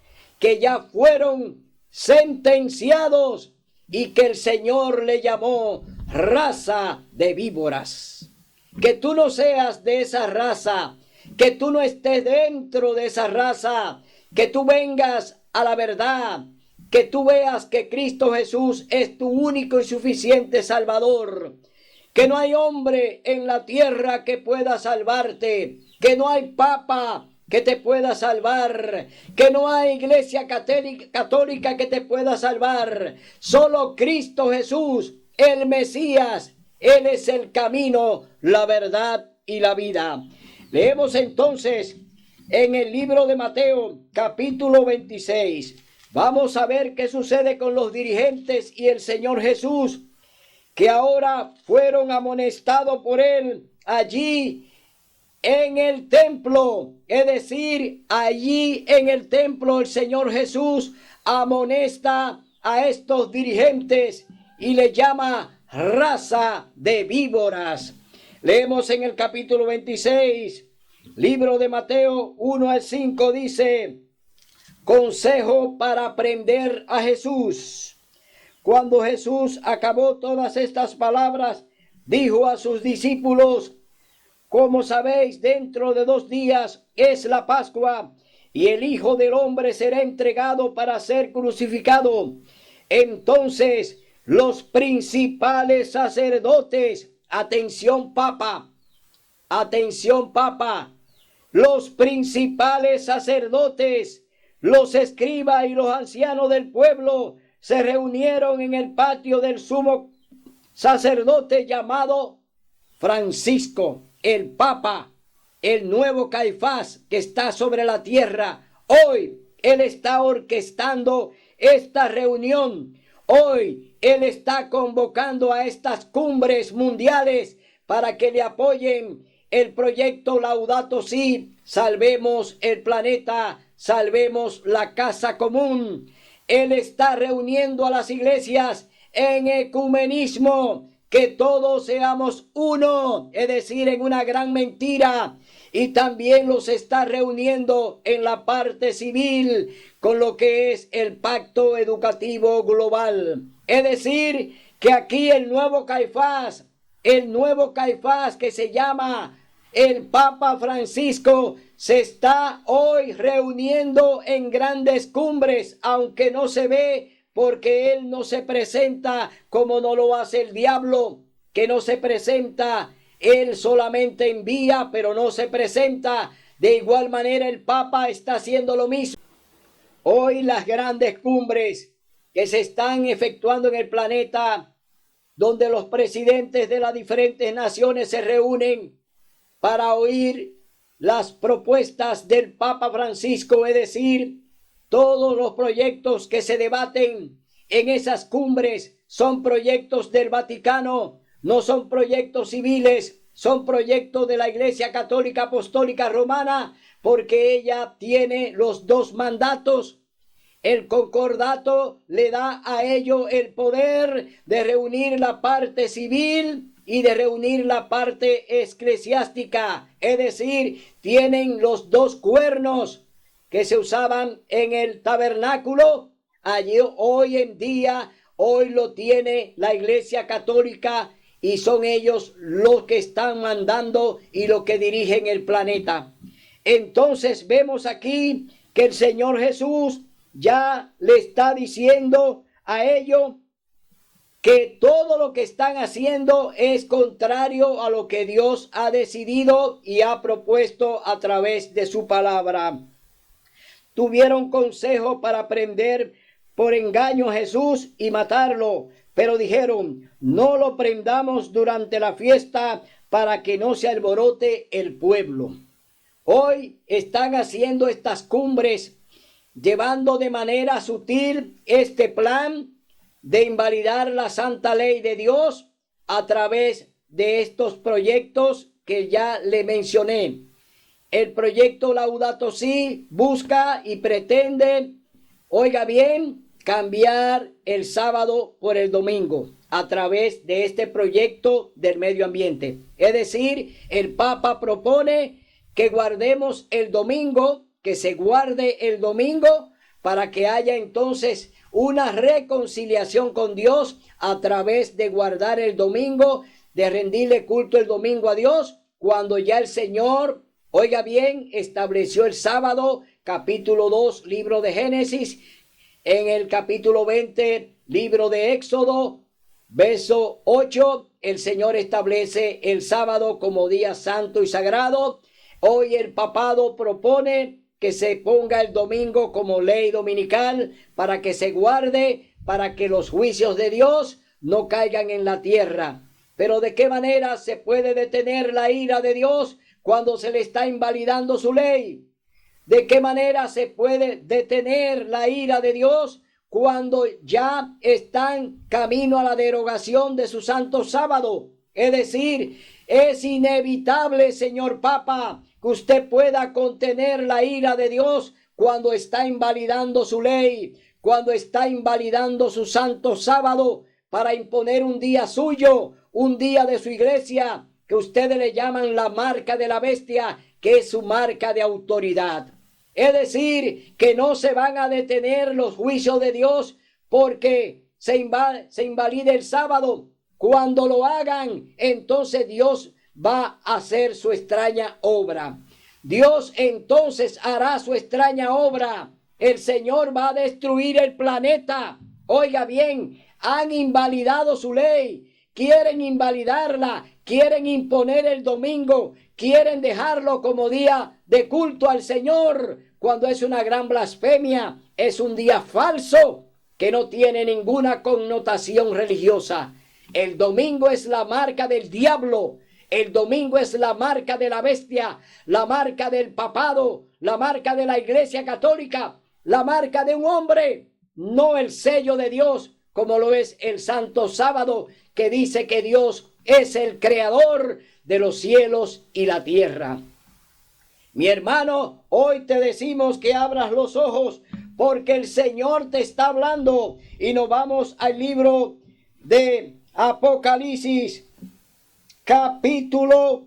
que ya fueron sentenciados y que el Señor le llamó raza de víboras. Que tú no seas de esa raza, que tú no estés dentro de esa raza, que tú vengas a la verdad, que tú veas que Cristo Jesús es tu único y suficiente Salvador, que no hay hombre en la tierra que pueda salvarte, que no hay papa que te pueda salvar, que no hay iglesia católica que te pueda salvar. Solo Cristo Jesús el Mesías. Él es el camino, la verdad y la vida. Leemos entonces en el libro de Mateo, capítulo 26. Vamos a ver qué sucede con los dirigentes y el Señor Jesús, que ahora fueron amonestados por él allí en el templo. Es decir, allí en el templo el Señor Jesús amonesta a estos dirigentes y le llama raza de víboras. Leemos en el capítulo 26, libro de Mateo 1 al 5, dice: consejo para aprender a Jesús. Cuando Jesús acabó todas estas palabras, dijo a sus discípulos: como sabéis, dentro de 2 días es la Pascua, y el Hijo del Hombre será entregado para ser crucificado. Entonces los principales sacerdotes, atención Papa, los principales sacerdotes, los escribas y los ancianos del pueblo se reunieron en el patio del sumo sacerdote llamado Francisco, el Papa, el nuevo Caifás que está sobre la tierra. Hoy él está orquestando esta reunión. Hoy él está convocando a estas cumbres mundiales para que le apoyen el proyecto Laudato Si, salvemos el planeta, salvemos la casa común. Él está reuniendo a las iglesias en ecumenismo, que todos seamos uno, es decir, en una gran mentira. Y también los está reuniendo en la parte civil con lo que es el pacto educativo global. Es decir, que aquí el nuevo Caifás que se llama el Papa Francisco, se está hoy reuniendo en grandes cumbres, aunque no se ve, porque él no se presenta como no lo hace el diablo, que no se presenta. Él solamente envía, pero no se presenta. De igual manera el Papa está haciendo lo mismo. Hoy las grandes cumbres que se están efectuando en el planeta, donde los presidentes de las diferentes naciones se reúnen para oír las propuestas del Papa Francisco, es decir, todos los proyectos que se debaten en esas cumbres son proyectos del Vaticano, no son proyectos civiles, son proyectos de la Iglesia Católica Apostólica Romana, porque ella tiene los 2 mandatos. El concordato le da a ellos el poder de reunir la parte civil y de reunir la parte eclesiástica, es decir, tienen los 2 cuernos que se usaban en el tabernáculo. Allí hoy en día, hoy lo tiene la Iglesia Católica, y son ellos los que están mandando y los que dirigen el planeta. Entonces vemos aquí que el Señor Jesús ya le está diciendo a ellos que todo lo que están haciendo es contrario a lo que Dios ha decidido y ha propuesto a través de su palabra. Tuvieron consejo para prender por engaño a Jesús y matarlo, pero dijeron: no lo prendamos durante la fiesta para que no se alborote el pueblo. Hoy están haciendo estas cumbres, llevando de manera sutil este plan de invalidar la santa ley de Dios a través de estos proyectos que ya le mencioné. El proyecto Laudato Si busca y pretende, oiga bien, cambiar el sábado por el domingo a través de este proyecto del medio ambiente. Es decir, el Papa propone que guardemos el domingo, que se guarde el domingo, para que haya entonces una reconciliación con Dios a través de guardar el domingo, de rendirle culto el domingo a Dios, cuando ya el Señor, oiga bien, estableció el sábado. Capítulo 2, libro de Génesis. En el capítulo 20, libro de Éxodo, verso 8, el Señor establece el sábado como día santo y sagrado. Hoy el papado propone que se ponga el domingo como ley dominical para que se guarde, para que los juicios de Dios no caigan en la tierra. Pero ¿de qué manera se puede detener la ira de Dios cuando se le está invalidando su ley? ¿De qué manera se puede detener la ira de Dios cuando ya están camino a la derogación de su santo sábado? Es decir, es inevitable, señor Papa, que usted pueda contener la ira de Dios cuando está invalidando su ley, cuando está invalidando su santo sábado para imponer un día suyo, un día de su iglesia, que ustedes le llaman la marca de la bestia, que es su marca de autoridad. Es decir, que no se van a detener los juicios de Dios porque se invalide el sábado. Cuando lo hagan, entonces Dios va a hacer su extraña obra. Dios entonces hará su extraña obra. El Señor va a destruir el planeta. Oiga bien, han invalidado su ley, quieren invalidarla, quieren imponer el domingo, quieren dejarlo como día de culto al Señor, cuando es una gran blasfemia, es un día falso que no tiene ninguna connotación religiosa. El domingo es la marca del diablo, el domingo es la marca de la bestia, la marca del papado, la marca de la Iglesia Católica, la marca de un hombre, no el sello de Dios, como lo es el Santo Sábado, que dice que Dios es el creador de los cielos y la tierra. Mi hermano, hoy te decimos que abras los ojos porque el Señor te está hablando. Y nos vamos al libro de Apocalipsis, capítulo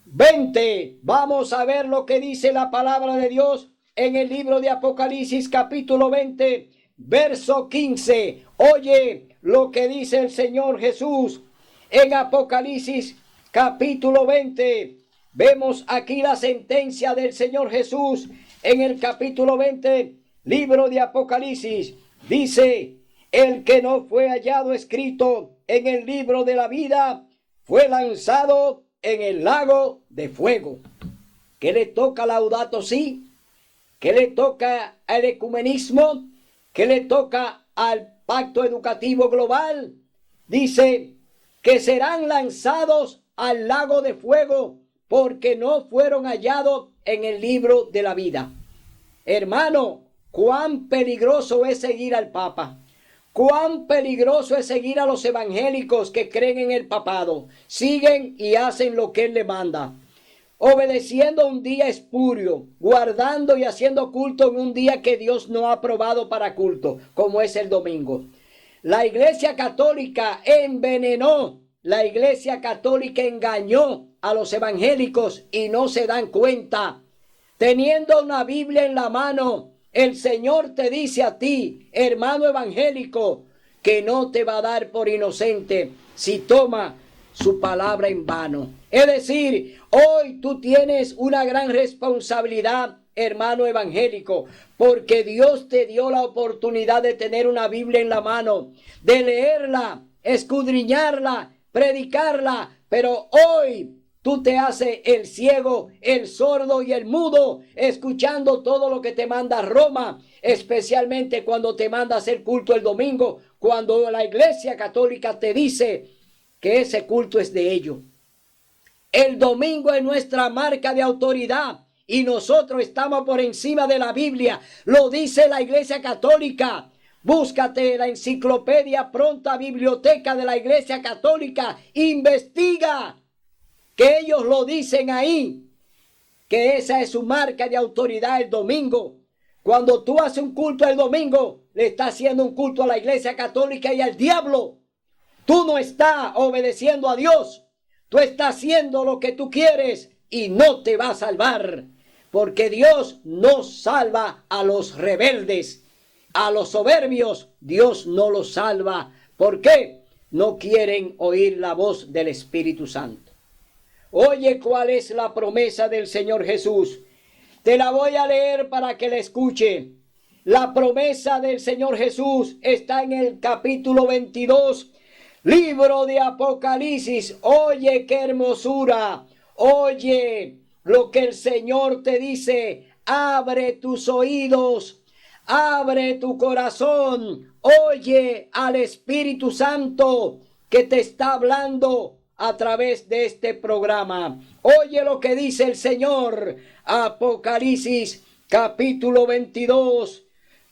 20. Vamos a ver lo que dice la palabra de Dios en el libro de Apocalipsis, capítulo 20, verso 15. Oye lo que dice el Señor Jesús en Apocalipsis, capítulo 20. Vemos aquí la sentencia del Señor Jesús en el capítulo 20, libro de Apocalipsis. Dice, el que no fue hallado escrito en el libro de la vida fue lanzado en el lago de fuego. ¿Qué le toca a Laudato Si? ¿Qué le toca al ecumenismo? ¿Qué le toca al pacto educativo global? Dice que serán lanzados al lago de fuego porque no fueron hallados en el libro de la vida. Hermano, cuán peligroso es seguir al Papa. Cuán peligroso es seguir a los evangélicos que creen en el papado. Siguen y hacen lo que él le manda. Obedeciendo un día espurio, guardando y haciendo culto en un día que Dios no ha aprobado para culto, como es el domingo. La Iglesia Católica envenenó, la Iglesia Católica engañó a los evangélicos y no se dan cuenta. Teniendo una Biblia en la mano, el Señor te dice a ti, hermano evangélico, que no te va a dar por inocente si toma su palabra en vano. Es decir, hoy tú tienes una gran responsabilidad, hermano evangélico, porque Dios te dio la oportunidad de tener una Biblia en la mano, de leerla, escudriñarla, predicarla, pero hoy tú te haces el ciego, el sordo y el mudo, escuchando todo lo que te manda Roma, especialmente cuando te manda hacer culto el domingo, cuando la Iglesia Católica te dice que ese culto es de ellos. El domingo es nuestra marca de autoridad y nosotros estamos por encima de la Biblia. Lo dice la Iglesia Católica. Búscate la enciclopedia pronta biblioteca de la Iglesia Católica. Investiga que ellos lo dicen ahí, que esa es su marca de autoridad el domingo. Cuando tú haces un culto el domingo, le estás haciendo un culto a la Iglesia Católica y al diablo. Tú no estás obedeciendo a Dios. Tú estás haciendo lo que tú quieres y no te va a salvar. Porque Dios no salva a los rebeldes. A los soberbios Dios no los salva. ¿Por qué? No quieren oír la voz del Espíritu Santo. Oye, ¿cuál es la promesa del Señor Jesús? Te la voy a leer para que la escuche. La promesa del Señor Jesús está en el capítulo 22, libro de Apocalipsis. Oye, qué hermosura. Oye lo que el Señor te dice. Abre tus oídos. Abre tu corazón, oye al Espíritu Santo que te está hablando a través de este programa. Oye lo que dice el Señor. Apocalipsis capítulo 22,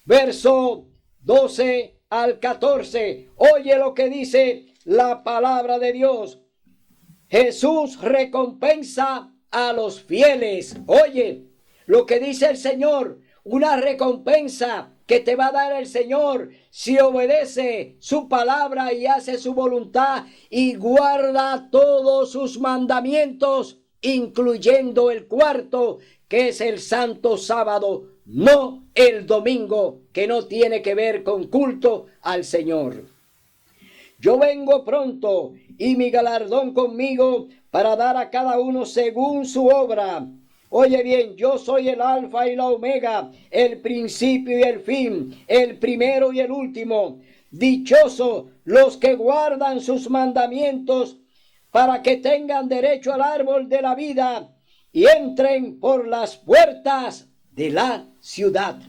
verso 12 al 14. Oye lo que dice la palabra de Dios. Jesús recompensa a los fieles. Oye lo que dice el Señor. Una recompensa que te va a dar el Señor si obedece su palabra y hace su voluntad y guarda todos sus mandamientos, incluyendo el cuarto, que es el santo sábado, no el domingo, que no tiene que ver con culto al Señor. Yo vengo pronto y mi galardón conmigo para dar a cada uno según su obra. Oye bien, yo soy el alfa y la omega, el principio y el fin, el primero y el último. Dichosos los que guardan sus mandamientos para que tengan derecho al árbol de la vida y entren por las puertas de la ciudad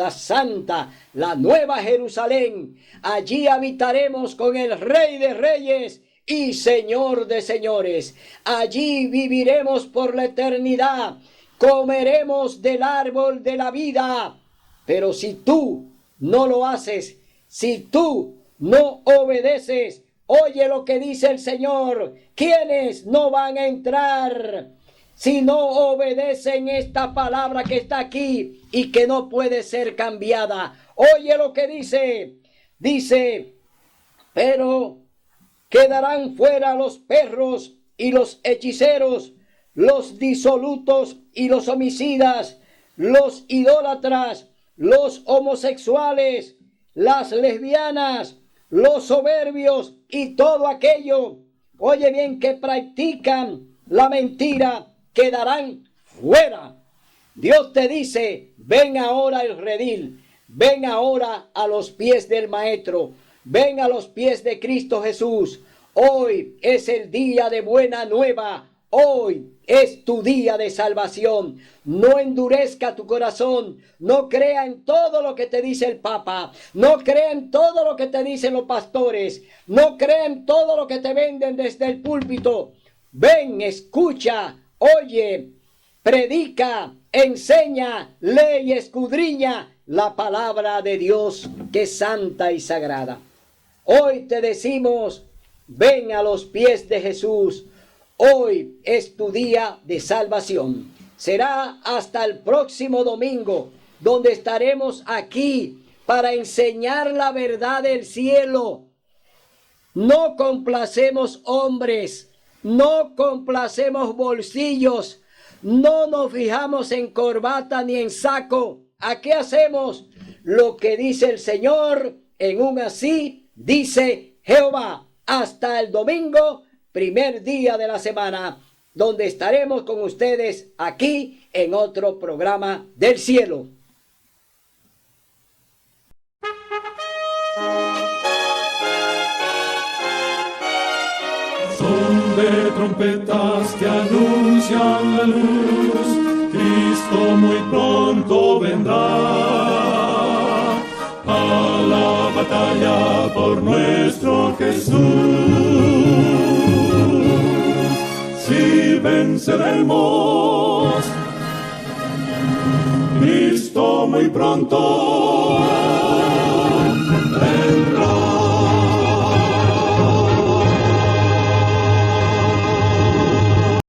santa, la nueva Jerusalén. Allí habitaremos con el Rey de Reyes y Señor de señores. Allí viviremos por la eternidad. Comeremos del árbol de la vida. Pero si tú no lo haces, si tú no obedeces, oye lo que dice el Señor. ¿Quiénes no van a entrar si no obedecen esta palabra que está aquí y que no puede ser cambiada? Oye lo que dice. Dice, pero quedarán fuera los perros y los hechiceros, los disolutos y los homicidas, los idólatras, los homosexuales, las lesbianas, los soberbios y todo aquello, oye bien, que practican la mentira, quedarán fuera. Dios te dice, ven ahora al redil, ven ahora a los pies del Maestro, ven a los pies de Cristo Jesús. Hoy es el día de buena nueva. Hoy es tu día de salvación. No endurezca tu corazón. No crea en todo lo que te dice el Papa. No crea en todo lo que te dicen los pastores. No crea en todo lo que te venden desde el púlpito. Ven, escucha, oye, predica, enseña, lee y escudriña la palabra de Dios, que es santa y sagrada. Hoy te decimos, ven a los pies de Jesús. Hoy es tu día de salvación. Será hasta el próximo domingo, donde estaremos aquí para enseñar la verdad del cielo. No complacemos hombres, no complacemos bolsillos, no nos fijamos en corbata ni en saco. ¿A qué hacemos? Lo que dice el Señor en un así dice Jehová. Hasta el domingo, primer día de la semana, donde estaremos con ustedes aquí en otro programa del cielo. Son de trompetas que anuncian la luz, Cristo muy pronto vendrá. A la batalla por nuestro Jesús, si venceremos, Cristo muy pronto